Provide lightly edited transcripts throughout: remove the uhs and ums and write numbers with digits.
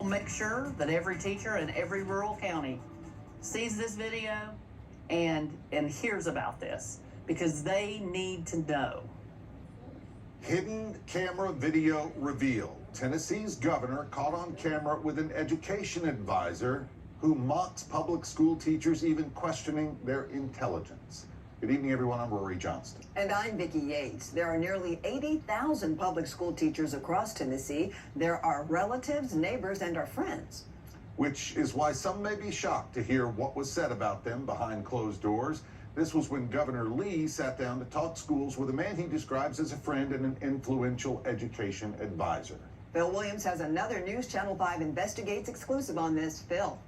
We'll make sure that every teacher in every rural county sees this video and hears about this, because they need to know. Hidden camera video revealed. Tennessee's governor caught on camera with an education advisor who mocks public school teachers, even questioning their intelligence. Good evening, everyone. I'm Rory Johnston. And I'm Vicki Yates. There are nearly 80,000 public school teachers across Tennessee. There are relatives, neighbors, and our friends. Which is why some may be shocked to hear what was said about them behind closed doors. This was when Governor Lee sat down to talk schools with a man he describes as a friend and an influential education advisor. Phil Williams has another News Channel 5 Investigates exclusive on this. Phil.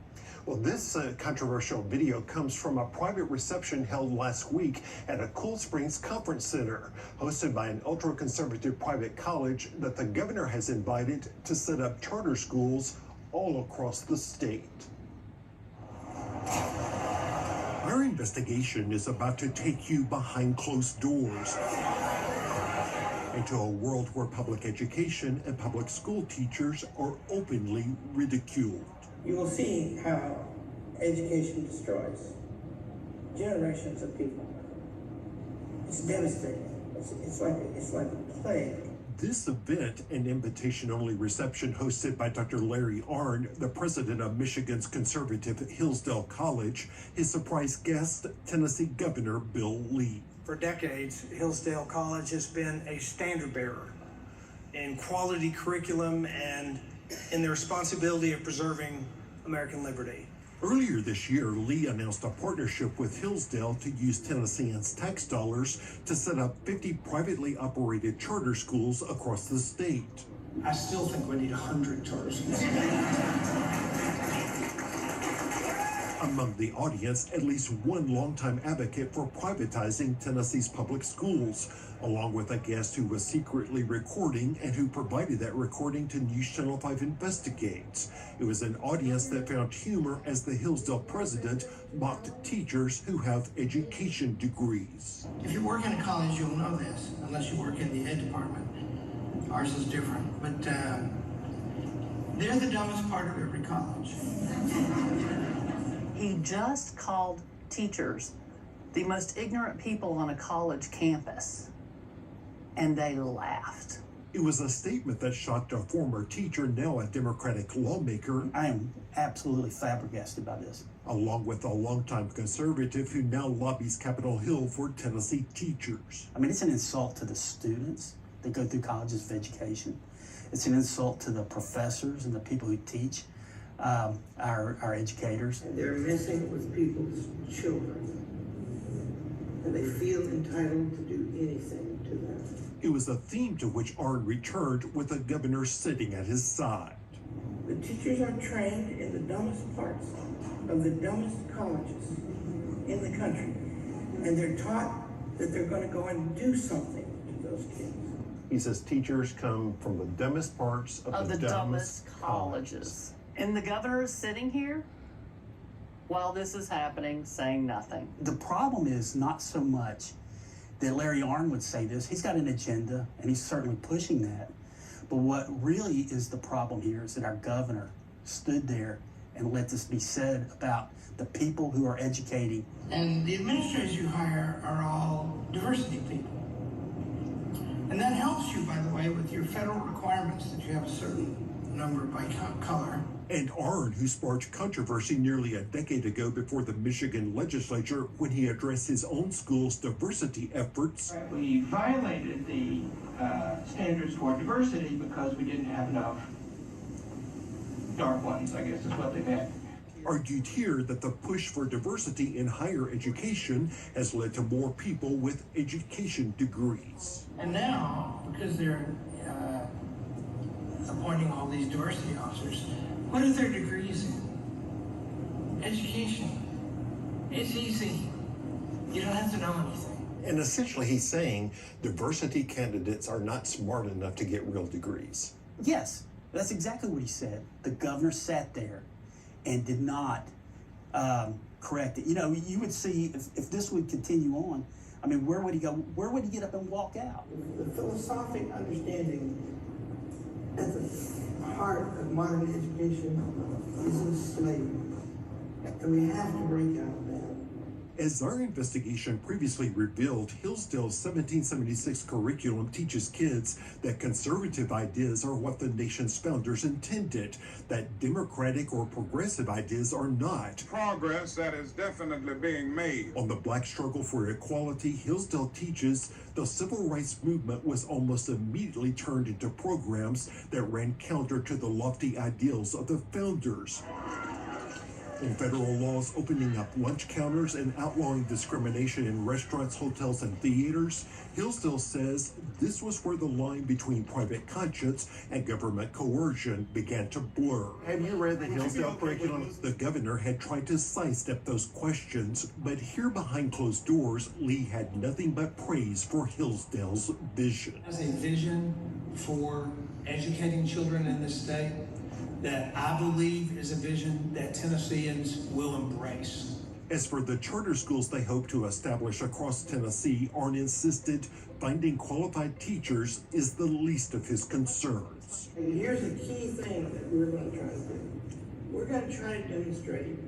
Well, this controversial video comes from a private reception held last week at a Cool Springs Conference Center, hosted by an ultra-conservative private college that the governor has invited to set up charter schools all across the state. Our investigation is about to take you behind closed doors into a world where public education and public school teachers are openly ridiculed. You will see how education destroys generations of people. It's devastating. It's like a plague. This event, an invitation-only reception hosted by Dr. Larry Arnn, the president of Michigan's conservative Hillsdale College, his surprise guest, Tennessee Governor Bill Lee. For decades, Hillsdale College has been a standard bearer in quality curriculum and in the responsibility of preserving American liberty. Earlier this year, Lee announced a partnership with Hillsdale to use Tennesseans' tax dollars to set up 50 privately operated charter schools across the state. I still think we need 100 charter schools. Among the audience, at least one longtime advocate for privatizing Tennessee's public schools, along with a guest who was secretly recording and who provided that recording to News Channel 5 Investigates. It was an audience that found humor as the Hillsdale president mocked teachers who have education degrees. If you work in a college, you'll know this, unless you work in the ed department. Ours is different, but they're the dumbest part of every college. He just called teachers the most ignorant people on a college campus, and they laughed. It was a statement that shocked a former teacher, now a Democratic lawmaker. I am absolutely flabbergasted by this. Along with a longtime conservative who now lobbies Capitol Hill for Tennessee teachers. I mean, it's an insult to the students that go through colleges of education. It's an insult to the professors and the people who teach our educators. And they're messing with people's children, and they feel entitled to do anything to them. It was a theme to which Arnn returned with the governor sitting at his side. The teachers are trained in the dumbest parts of the dumbest colleges in the country, and they're taught that they're going to go and do something to those kids. He says teachers come from the dumbest parts of the dumbest colleges. And the governor is sitting here while this is happening, saying nothing. The problem is not so much that Larry Arnn would say this. He's got an agenda, and he's certainly pushing that. But what really is the problem here is that our governor stood there and let this be said about the people who are educating. And the administrators you hire are all diversity people. And that helps you, by the way, with your federal requirements that you have a certain number by color. And Arnn, who sparked controversy nearly a decade ago before the Michigan legislature when he addressed his own school's diversity efforts. We violated the standards for diversity because we didn't have enough dark ones, I guess is what they meant. Argued here that the push for diversity in higher education has led to more people with education degrees. And now, because they're appointing all these diversity officers, what are their degrees in? Education. It's easy. You don't have to know anything. And essentially he's saying diversity candidates are not smart enough to get real degrees. Yes, that's exactly what he said. The governor sat there and did not correct it. You know, you would see if this would continue on, I mean, where would he go? Where would he get up and walk out? The philosophic understanding at the heart of modern education is enslavement. And we have to break out of that. As our investigation previously revealed, Hillsdale's 1776 curriculum teaches kids that conservative ideas are what the nation's founders intended, that democratic or progressive ideas are not. Progress that is definitely being made. On the Black struggle for equality, Hillsdale teaches the civil rights movement was almost immediately turned into programs that ran counter to the lofty ideals of the founders. On federal laws opening up lunch counters and outlawing discrimination in restaurants, hotels, and theaters, Hillsdale says this was where the line between private conscience and government coercion began to blur. Have you read the Hillsdale curriculum? The governor had tried to sidestep those questions, but here behind closed doors, Lee had nothing but praise for Hillsdale's vision. As a vision for educating children in this state that I believe is a vision that Tennesseans will embrace. As for the charter schools they hope to establish across Tennessee, Arnn insisted finding qualified teachers is the least of his concerns. And here's a key thing that we're going to try to do. We're going to try to demonstrate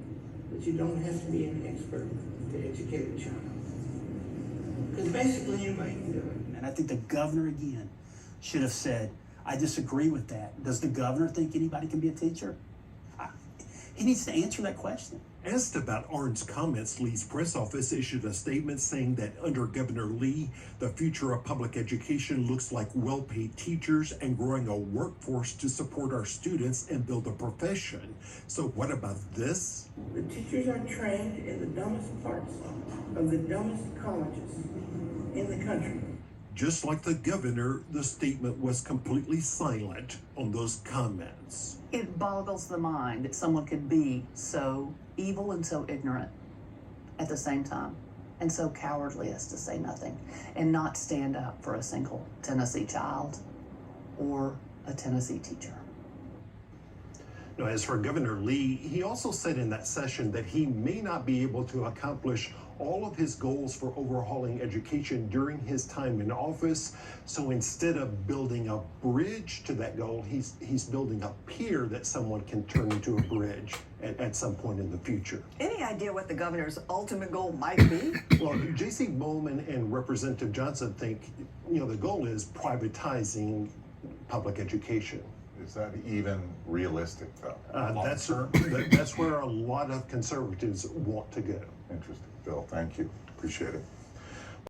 that you don't have to be an expert to educate a child. Because basically anybody can do it. And I think the governor, again, should have said, I disagree with that. Does the governor think anybody can be a teacher? He needs to answer that question. Asked about Arnn's comments, Lee's press office issued a statement saying that under Governor Lee, the future of public education looks like well-paid teachers and growing a workforce to support our students and build a profession. So what about this? The teachers are trained in the dumbest parts of the dumbest colleges in the country. Just like the governor, the statement was completely silent on those comments. It boggles the mind that someone could be so evil and so ignorant at the same time, and so cowardly as to say nothing and not stand up for a single Tennessee child or a Tennessee teacher. Now, as for Governor Lee, he also said in that session that he may not be able to accomplish all of his goals for overhauling education during his time in office. So instead of building a bridge to that goal, he's building a pier that someone can turn into a bridge at some point in the future. Any idea what the governor's ultimate goal might be? Well, J.C. Bowman and Representative Johnson think, the goal is privatizing public education. Is that even realistic, though? That's where a lot of conservatives want to go. Interesting. Bill, thank you. Appreciate it.